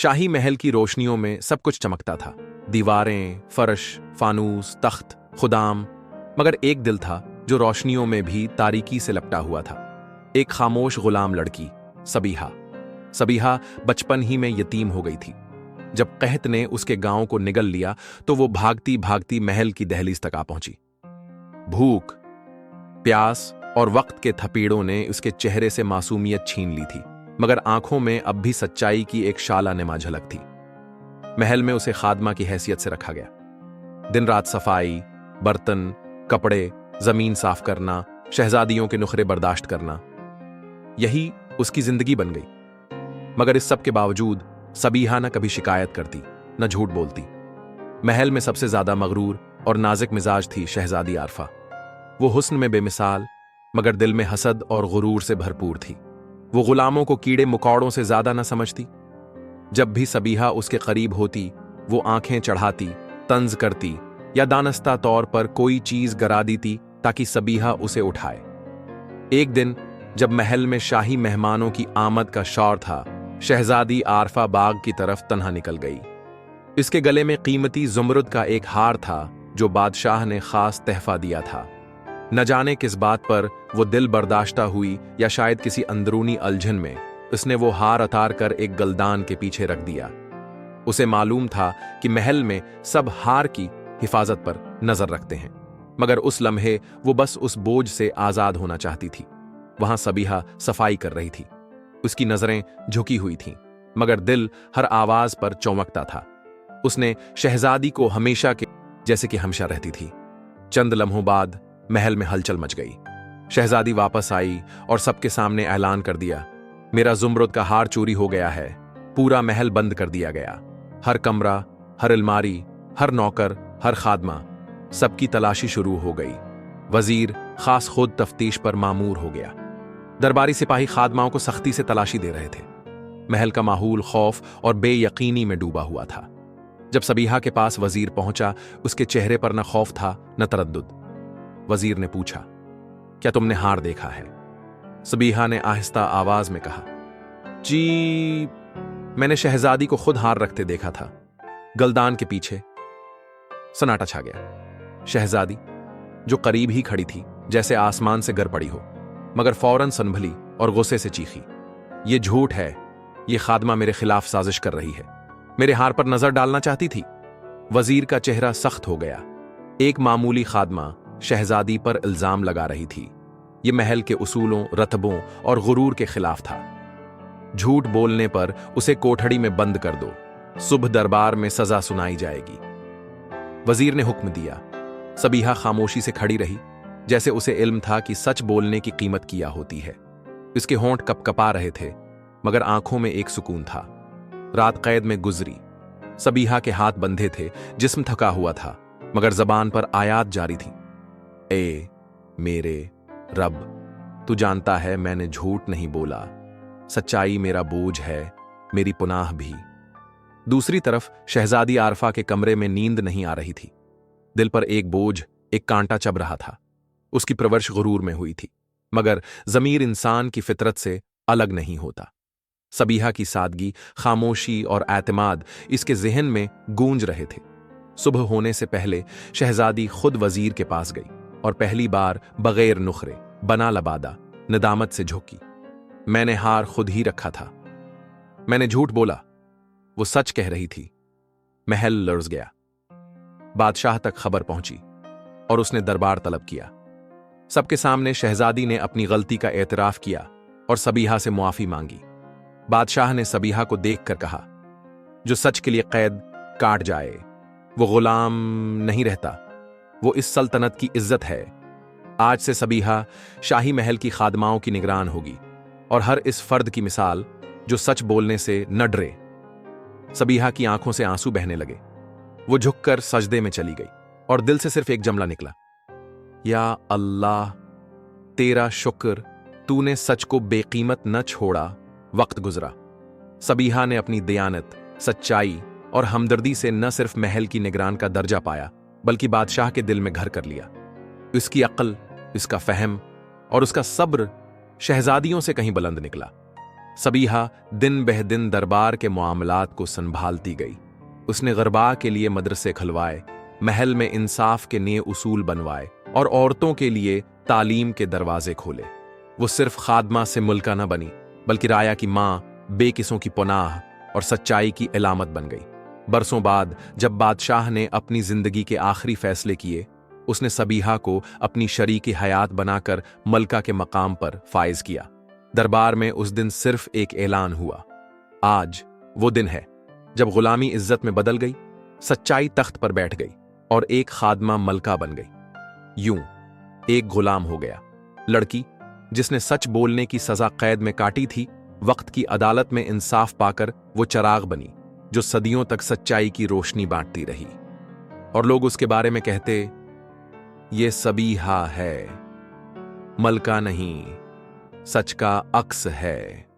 शाही महल की रोशनियों में सब कुछ चमकता था। दीवारें, फर्श, फानूस, तख्त, खुदाम। मगर एक दिल था जो रोशनियों में भी तारीकी से लपटा हुआ था। एक खामोश गुलाम लड़की, सबीहा। सबीहा बचपन ही में यतीम हो गई थी। जब कहत ने उसके गांव को निगल लिया तो वो भागती भागती महल की दहलीज तक आ पहुंची। भूख, प्यास और वक्त के थपेड़ों ने उसके चेहरे से मासूमियत छीन ली थी, मगर आंखों में अब भी सच्चाई की एक शाला नमा झलक थी। महल में उसे खादमा की हैसियत से रखा गया। दिन रात सफाई, बर्तन, कपड़े, जमीन साफ करना, शहजादियों के नुखरे बर्दाश्त करना, यही उसकी जिंदगी बन गई। मगर इस सब के बावजूद सबीहा न कभी शिकायत करती, न झूठ बोलती। महल में सबसे ज्यादा मगरूर और नाजुक मिजाज थी शहजादी आरफा। वो हुस्न में बेमिसाल, मगर दिल में हसद और गुरूर से भरपूर थी। वो गुलामों को कीड़े मुकौड़ों से ज्यादा न समझती। जब भी सबीहा उसके करीब होती, वो आंखें चढ़ाती, तंज करती या दानस्ता तौर पर कोई चीज गिरा देती ताकि सबीहा उसे उठाए। एक दिन जब महल में शाही मेहमानों की आमद का शौर था, शहजादी आरफा बाग की तरफ तन्हा निकल गई। इसके गले में कीमती जुमरुद का एक हार था जो बादशाह ने खास तहफा दिया था। न जाने किस बात पर वो दिल बर्दाश्ता हुई या शायद किसी अंदरूनी अलझन में उसने वो हार उतार कर एक गलदान के पीछे रख दिया। उसे मालूम था कि महल में सब हार की हिफाजत पर नजर रखते हैं, मगर उस लम्हे वो बस उस बोझ से आजाद होना चाहती थी। वहां सबीहा सफाई कर रही थी। उसकी नजरें झुकी हुई थीं, मगर दिल हर आवाज पर चौंकता था। उसने शहजादी को हमेशा के जैसे कि हमेशा रहती थी। चंद लम्हों बाद महल में हलचल मच गई। शहजादी वापस आई और सबके सामने ऐलान कर दिया, मेरा जुमरुद का हार चोरी हो गया है। पूरा महल बंद कर दिया गया। हर कमरा, हर अलमारी, हर नौकर, हर खादमा, सबकी तलाशी शुरू हो गई। वजीर खास खुद तफ्तीश पर मामूर हो गया। दरबारी सिपाही खादमाओं को सख्ती से तलाशी दे रहे थे। महल का माहौल खौफ और बेयकीनी में डूबा हुआ था। जब सबीहा के पास वजीर पहुंचा, उसके चेहरे पर न खौफ था न तरद्दुद। वजीर ने पूछा, क्या तुमने हार देखा है? सबीहा ने आहिस्ता आवाज में कहा, जी, मैंने शहजादी को खुद हार रखते देखा था, गलदान के पीछे। सन्नाटा छा गया। शहजादी, जो करीब ही खड़ी थी, जैसे आसमान से गिर पड़ी हो, मगर फौरन सनभली और गुस्से से चीखी, ये झूठ है, ये खादमा मेरे खिलाफ साजिश कर रही है, मेरे हार पर नजर डालना चाहती थी। वजीर का चेहरा सख्त हो गया। एक मामूली खादमा शहजादी पर इल्जाम लगा रही थी। यह महल के उसूलों, रतबों और गुरूर के खिलाफ था। झूठ बोलने पर उसे कोठड़ी में बंद कर दो, सुबह दरबार में सजा सुनाई जाएगी। वजीर ने हुक्म दिया। सबीहा खामोशी से खड़ी रही, जैसे उसे इल्म था कि सच बोलने की कीमत किया होती है। उसके होंठ कपकपा रहे थे, मगर आंखों में एक सुकून था। रात कैद में गुजरी। सबीहा के हाथ बंधे थे, जिस्म थका हुआ था, मगर जबान पर आयात जारी थी। ए मेरे रब, तू जानता है मैंने झूठ नहीं बोला। सच्चाई मेरा बोझ है, मेरी पुनाह भी। दूसरी तरफ शहजादी आरफा के कमरे में नींद नहीं आ रही थी। दिल पर एक बोझ, एक कांटा चब रहा था। उसकी प्रवरश गुरूर में हुई थी, मगर जमीर इंसान की फितरत से अलग नहीं होता। सबीहा की सादगी, खामोशी और एतमाद इसके जहन में गूंज रहे थे। सुबह होने से पहले शहजादी खुद वजीर के पास गई और पहली बार बगैर नुखरे, बना लबादा, निदामत से झोंकी। मैंने हार खुद ही रखा था, मैंने झूठ बोला। वो सच कह रही थी। महल लर्ज गया। बादशाह तक खबर पहुंची और उसने दरबार तलब किया। सबके सामने शहजादी ने अपनी गलती का एतराफ किया और सबीहा से मुआफी मांगी। बादशाह ने सबीहा को देखकर कहा, जो सच के लिए कैद काट जाए वो गुलाम नहीं रहता, वो इस सल्तनत की इज्जत है। आज से सबीहा शाही महल की खादमाओं की निगरान होगी और हर इस फर्द की मिसाल जो सच बोलने से न डरे। सबीहा की आंखों से आंसू बहने लगे। वो झुककर सजदे में चली गई और दिल से सिर्फ एक जुमला निकला, या अल्लाह, तेरा शुक्र, तूने सच को बेकीमत न छोड़ा। वक्त गुजरा। सबीहा ने अपनी दयानत, सच्चाई और हमदर्दी से न सिर्फ महल की निगरान का दर्जा पाया, बल्कि बादशाह के दिल में घर कर लिया। उसकी अक्ल, उसका फहम और उसका सब्र शहजादियों से कहीं बुलंद निकला। सबीहा दिन बह दिन दरबार के मामलात को संभालती गई। उसने गरबा के लिए मदरसे खुलवाए, महल में इंसाफ के नए उसूल बनवाए और औरतों के लिए तालीम के दरवाजे खोले। वो सिर्फ खादमा से मुल्का न बनी, बल्कि राया की माँ, बेकिसों की पनाह और सच्चाई की इलामत बन गई। बरसों बाद जब बादशाह ने अपनी जिंदगी के आखिरी फैसले किए, उसने सबीहा को अपनी शरीक हयात बनाकर मलका के मकाम पर फाइज किया। दरबार में उस दिन सिर्फ एक ऐलान हुआ, आज वो दिन है जब गुलामी इज्जत में बदल गई, सच्चाई तख्त पर बैठ गई और एक खादमा मलका बन गई। यूं एक गुलाम हो गया। लड़की जिसने सच बोलने की सजा कैद में काटी थी, वक्त की अदालत में इंसाफ पाकर वो चिराग बनी जो सदियों तक सच्चाई की रोशनी बांटती रही। और लोग उसके बारे में कहते, ये सबीहा है, मलका नहीं, सच का अक्स है।